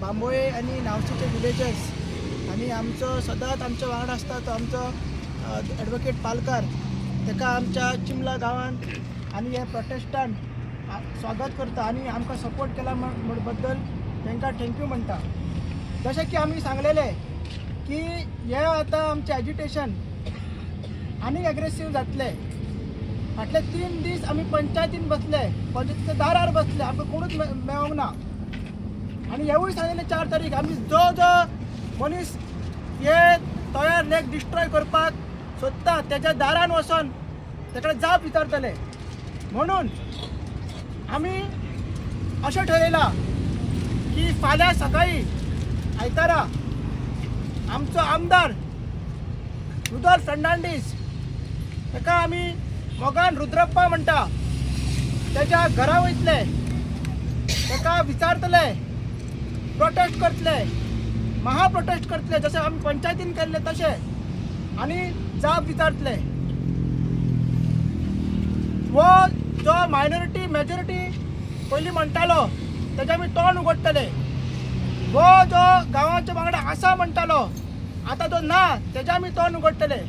बांबोळे आणि नावशीचे विलेजर्स आणि आमचो सदांच आमच्या वांगडा आसता तो आमचो ॲडवोकेट पालकार, ताका आमच्या चिमला गांवांत आणि हे प्रोटेस्टान स्वागत करता आणि आमकां सपोर्ट केला बद्दल तांकां थँक्यू म्हणटा. जशें की आमी सांगलेले की हे आतां आमचें एज्युटेशन आनी एग्रेसीव जातले. फाटले 3 दीस आमी पंचायतीन बसले, पंचायतीच्या दारार बसले, आमकां कोणूच मेळोंक ना. आनी हेवूय सांगलेले 4 तारीख आमी जो मनीस हे तयार लेक डिस्ट्रॉय करपाक सोदता तेच्या दारान वचोन तेका जाप विचारतले. म्हणून आमी अशें ठरयलां की फाल्यां सकाळी आयतारा आमचो आमदार रुदोल्फ फर्नांडीस, ताका आमी मोगान रुद्रप्पा म्हणटा, तेच्या घरा वयतले, ताका विचारतले, प्रोटेस्ट करतले, महा प्रोटेस्ट करतले जशें आमी पंचायतीन केल्ले तशें, आनी जाप विचारतले. वो जो मायनॉरिटी मेजॉरिटी पयलीं म्हणटालो तेजें आमी तोंड उगडटले. वो जो गांवाच्या वांगडा आसा म्हणटालो आतां तो ना तेजें आमी तोंड उगडटले.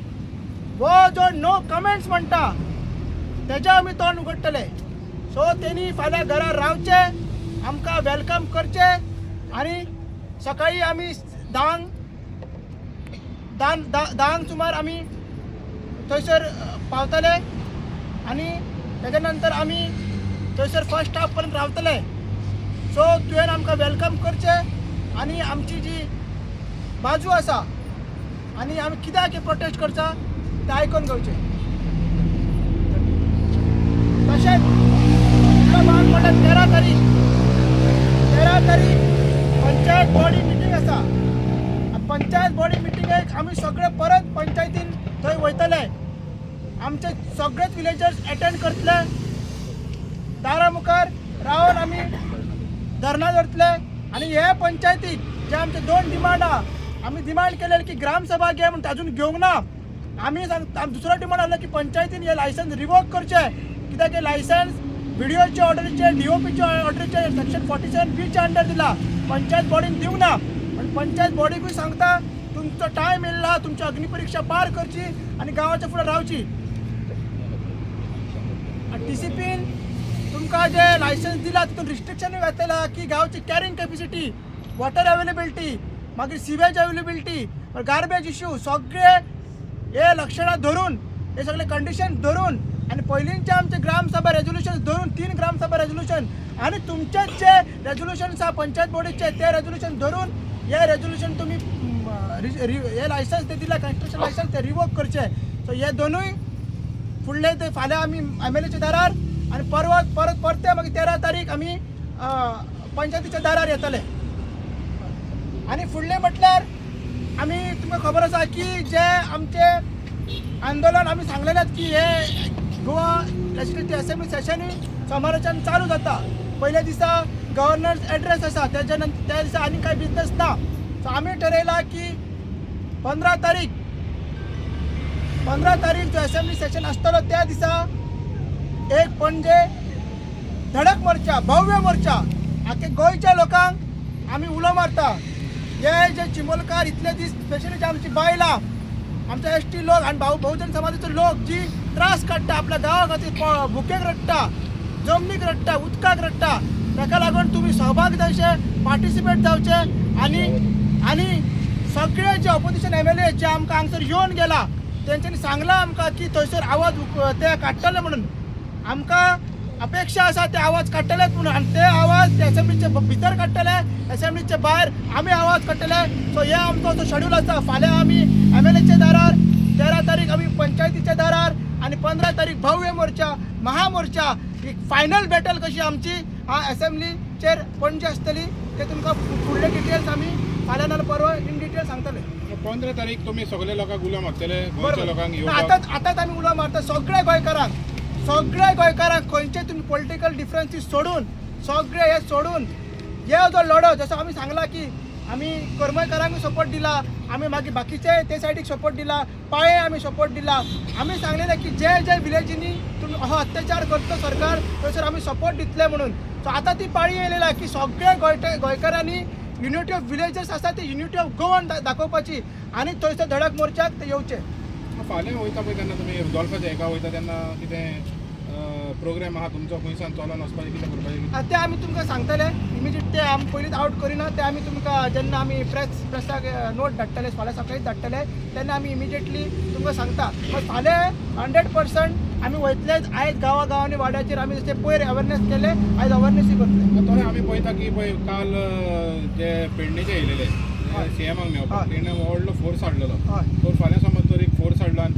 वो जो नो कमेंट्स म्हणटा तेजें आमी तोंड उगडटले. सो तेणी फाल्यां घरा रावचें, आमकां वेलकम करचें आणि सकाळी आमी 10 सुमार आमी थंयसर पावतले आणि तेच्या नंतर आमी थंयसर फर्स्ट हाफ पर्यंत रावतले. सो तुवें आमकां वेलकम करचें आणि आमची जी बाजू आसा आणि आमी कित्याक प्रोटेस्ट करता तें आयकून घेवचें. तशेंच फुडलो भाग म्हणल्यार 13 तारीख पंचायत बॉडी मिटींग आसा. पंचायत बॉडी मिटींगेक आमी सगळे परत पंचायतीन थंय वयतले. आमचे सगळेच विलेजर्स अटेंड करतले. दारा मुखार रावन आमी धरना धरतले. आणि हे पंचायतीक जे आमचे 2 डिमांड आहा, आमी डिमांड केलेले की ग्रामसभा घे म्हणटा, अजून घेवंक ना. आमी दुसरो डिमांड आसलो की पंचायतीन हे लायसन्स रिवोक करचे, कित्याक हे लायसन्स व्हिडिओचे ऑर्डरीचे DOPचे ऑर्डरीचे सेक्शन 47B अंडर दिला, पंचायत बॉडीन दिवंक ना. पण पंचायत बॉडीकूय सांगता तुमचो टायम येयला, तुमची अग्निपरीक्षा पार करची आणि गांवाच्या फुडें रावची. TCPन तुमकां जे लायसन्स दिला तितून रिस्ट्रिक्शन घातलेला की गांवची कॅरिंग कॅपॅसिटी, वॉटर अवेलेबिलिटी, मागीर सिवेज अवेलेबिलिटी, गार्बेज इश्यू सगळे हे लक्षणां धरून, हे सगळे कंडिशन धरून आणि पयलींचे आमचे ग्रामसभा रेजोल्युशन धरून 3 ग्रामसभा रेजोल्युशन आणि तुमचेच जे रेजोल्युशन्स आहा पंचायत बॉडीचे ते रेजोल्युशन धरून हे रेजोल्युशन तुम्ही हे लायसन्स ते दिला कन्स्ट्रक्शन लायसन्स ते रिवोक करचे. सो हे दोनूय फुडले ते फाल्यां आमी MLAच्या दारार आणि परते मागीर 13 तारीख आमी पंचायतीच्या दारार येतले. आणि फुडले म्हटल्यार आमी तुमकां खबर आसा की जे आमचे आंदोलन आमी सांगलेलें की हे गोवा लेजिस्लेटिव्ह असेंब्ली सेशनूय सोमाराच्यान चालू जाता. पयल्या दिसा गव्हर्नर्स एड्रेस आसा, त्या दिसा आनी कांय बिजनस ना. सो आमी ठरयला की 15 तारीख जो असेंब्ली सेशन आसतलो त्या दिसा एक पणजे धडक मोर्चा, भव्य मोर्चा, आख्या गोंयच्या लोकांक आमी उलो मारता. हे जे चिमोलकार इतले दीस स्पेशली जे आमची बायलां, आमचे ST लोक आणि बहुजन समाजाचे लोक जी त्रास काडटा, आपल्या गांवा खातीर भुकेक रडटा, जमनीक रडटा, उदकाक रडटा, ताका लागून तुमी सहभाग जावचे, पार्टिसिपेट जावचे आणि सगळे जे ऑपोजिशन MLA जे आमकां हांगसर येवन गेला तेंच्यांनी सांगलां आमकां की थंयसर आवाज ते काडटले म्हणून. आमकां अपेक्षा आसा ते आवाज काडटलेच म्हणून आणि ते आवाज असेंब्लीचे भितर काडटले, असेंब्लीचे भायर आमी आवाज काडटले. सो हे आमचो जो शेड्यूल आसा. फाल्यां आमी MLAच्या दारार, 13 तारीख आमी पंचायतीच्या दारार आणि 15 तारीख भव्य मोर्चा, महामोर्चा, एक फायनल बॅटल कशी आमची असेंब्लीचेर पणजे आसतली ते तुमकां फुडले डिटेल्स आमी फाल्यां नाल्यार परवा इन डिटेल सांगतले. 15 तारीख तुम्ही सगळे लोकांक उलो मारतले, गोंयच्या लोकांक आतांच आमी उलो मारता सगळे गोंयकारांक खंयचे तुम्ही पॉलिटिकल डिफरन्सीस सोडून सगळे हे सोडून हे जो लढो जसो आमी सांगला की आमी करमयकारांक सपोर्ट दिला, आमी मागीर बाकीचे ते सायडीक सपोर्ट दिला, पाळे आमी सपोर्ट दिला. आमी सांगलेलें की जे विलेजींनी तुमी हो अत्याचार करता सरकार थंयसर आमी सपोर्ट दितले म्हणून. सो आतां ती पाळी येयलेला की सगळे गोंयकारांनी युनिटी ऑफ विलेजर्स आसा ती युनिटी ऑफ गोवन दाखोवपाची आनी थंयसर धडक मोर्चाक ते येवचे. फाल्यां वयता पळय तेन्ना तुमी रुडॉल्फाच्या हेका वयता तेन्ना कितें प्रोग्राम आहा तुमचो खंयसान चलोन वचपाचें कितें करपाचें? ते आमी तुमकां सांगतले इमिजिएट ते आमी पयलींच आउट करिना ते आमी तुमकां जेन्ना आमी प्रेसाक नोट धाडटले फाल्यां सकाळीच धाडटले तेन्ना आमी इमिजिएटली तुमकां सांगता. बट फाल्यां 100% आमी वयतलेच. आयज गांवांनी वाड्याचेर आमी जशें पयर अवेरनेस केले आयज अवेरनेसूय करतले. थोडे आमी पळयता की पळय काल जे पेडणेचे येयलेले सीएमाक मेळपाक तेणें व्हडलो फोर्स हाडलेलो. हय तर फाल्यां समज तर एक फोर्स हाडलो आनी